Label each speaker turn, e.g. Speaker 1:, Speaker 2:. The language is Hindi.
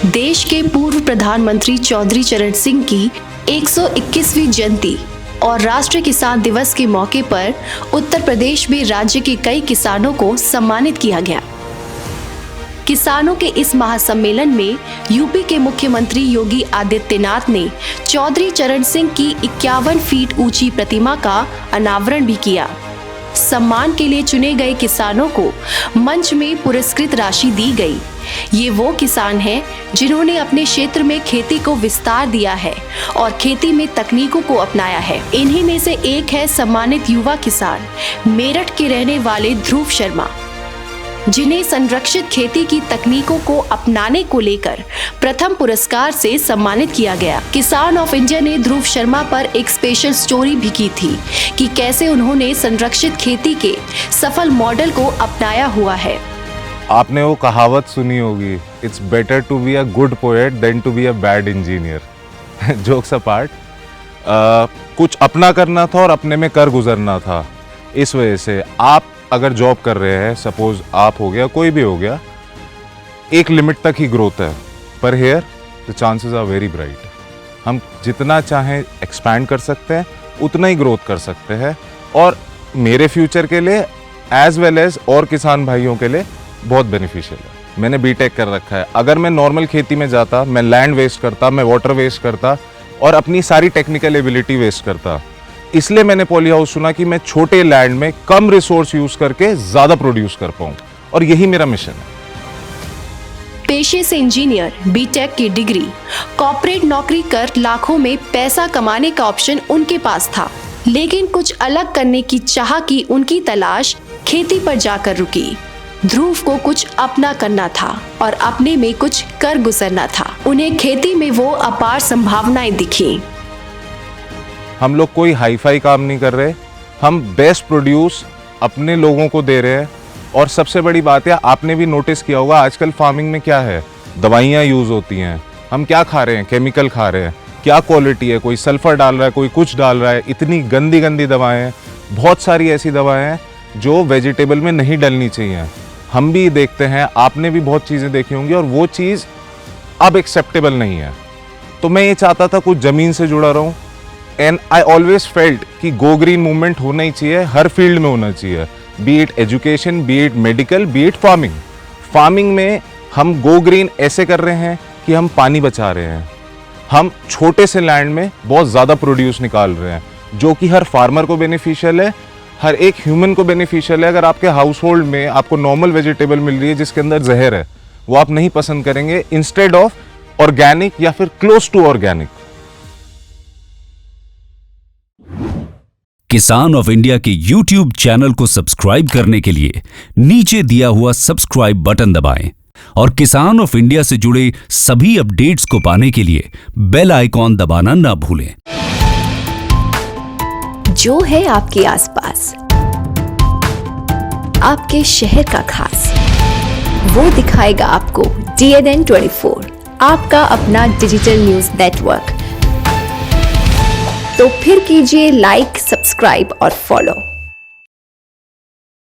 Speaker 1: देश के पूर्व प्रधानमंत्री चौधरी चरण सिंह की 121वीं जयंती और राष्ट्रीय किसान दिवस के मौके पर उत्तर प्रदेश में राज्य के कई किसानों को सम्मानित किया गया। किसानों के इस महासम्मेलन में यूपी के मुख्यमंत्री योगी आदित्यनाथ ने चौधरी चरण सिंह की 51 फीट ऊंची प्रतिमा का अनावरण भी किया। सम्मान के लिए चुने गए किसानों को मंच में पुरस्कृत राशि दी गई। ये वो किसान हैं जिन्होंने अपने क्षेत्र में खेती को विस्तार दिया है और खेती में तकनीकों को अपनाया है। इन्हीं में से एक है सम्मानित युवा किसान मेरठ के रहने वाले ध्रुव शर्मा, जिन्हें संरक्षित खेती की तकनीकों को अपनाने को लेकर प्रथम पुरस्कार से सम्मानित किया गया। किसान ऑफ इंडिया ने ध्रुव शर्मा पर एक स्पेशल स्टोरी भी की थी कि कैसे उन्होंने संरक्षित खेती के सफल मॉडल को अपनाया हुआ है।
Speaker 2: आपने वो कहावत सुनी होगी, it's better to be a good poet than to be a bad engineer. Jokes apart, कुछ अपना करना था और अपने में कर गुजरना था। इस वजह से आप अगर जॉब कर रहे हैं, सपोज आप हो गया, कोई भी हो गया, एक लिमिट तक ही ग्रोथ है, पर here the chances are very bright. हम जितना चाहें एक्सपैंड कर सकते हैं, उतना ही ग्रोथ कर सकते हैं और मेरे फ्यूचर के लिए एज वेल एज और किसान भाइयों के लिए बहुत बेनिफिशियल है। मैंने बीटेक कर रखा है। अगर मैं नॉर्मल खेती में जाता, मैं लैंड वेस्ट करता, मैं वाटर वेस्ट करता और अपनी सारी टेक्निकल एबिलिटी वेस्ट करता। इसलिए मैंने पॉली हाउस चुना कि मैं छोटे लैंड में कम रिसोर्स यूज करके ज्यादा प्रोड्यूस कर पाऊं, और यही मेरा मिशन है।
Speaker 1: पेशे से इंजीनियर, बीटेक की डिग्री, कॉर्पोरेट नौकरी कर लाखों में पैसा कमाने का ऑप्शन उनके पास था, लेकिन कुछ अलग करने की चाह की उनकी तलाश खेती पर जाकर रुकी। ध्रुव को कुछ अपना करना था और अपने में कुछ कर गुजरना था। उन्हें खेती में वो अपार संभावनाएं दिखी।
Speaker 2: हम लोग कोई हाई फाई काम नहीं कर रहे, हम बेस्ट प्रोड्यूस अपने लोगों को दे रहे हैं। और सबसे बड़ी बात है, आपने भी नोटिस किया होगा आजकल फार्मिंग में क्या है, दवाइयाँ यूज होती हैं। हम क्या खा रहे हैं, केमिकल खा रहे हैं। क्या क्वालिटी है, कोई सल्फर डाल रहा है, कोई कुछ डाल रहा है। इतनी गंदी गंदी दवाएं हैं। बहुत सारी ऐसी दवाएं हैं जो वेजिटेबल में नहीं डलनी चाहिए। हम भी देखते हैं, आपने भी बहुत चीज़ें देखी होंगी, और वो चीज़ अब एक्सेप्टेबल नहीं है। तो मैं ये चाहता था कुछ ज़मीन से जुड़ा रहूं, एंड आई ऑलवेज फेल्ट कि गो ग्रीन मूवमेंट होना ही चाहिए, हर फील्ड में होना चाहिए, B it education, B it medical, B it farming. Farming में हम गो ग्रीन ऐसे कर रहे हैं कि हम पानी बचा रहे हैं, हम छोटे से लैंड में बहुत ज़्यादा प्रोड्यूस निकाल रहे हैं, जो कि हर फार्मर को बेनिफिशियल है, हर एक ह्यूमन को बेनिफिशियल है। अगर आपके हाउस होल्ड में आपको नॉर्मल वेजिटेबल मिल रही है जिसके अंदर जहर है, वो आप नहीं पसंद करेंगे, इंस्टेड ऑफ ऑर्गेनिक या फिर क्लोज टू ऑर्गेनिक।
Speaker 3: किसान ऑफ इंडिया के YouTube चैनल को सब्सक्राइब करने के लिए नीचे दिया हुआ सब्सक्राइब बटन दबाएं और किसान ऑफ इंडिया से जुड़े सभी अपडेट्स को पाने के लिए बेल आइकॉन दबाना ना भूलें।
Speaker 1: जो है आपके आसपास, आपके शहर का खास, वो दिखाएगा आपको DNN 24, आपका अपना डिजिटल न्यूज नेटवर्क। तो फिर कीजिए लाइक, सब्सक्राइब और फॉलो।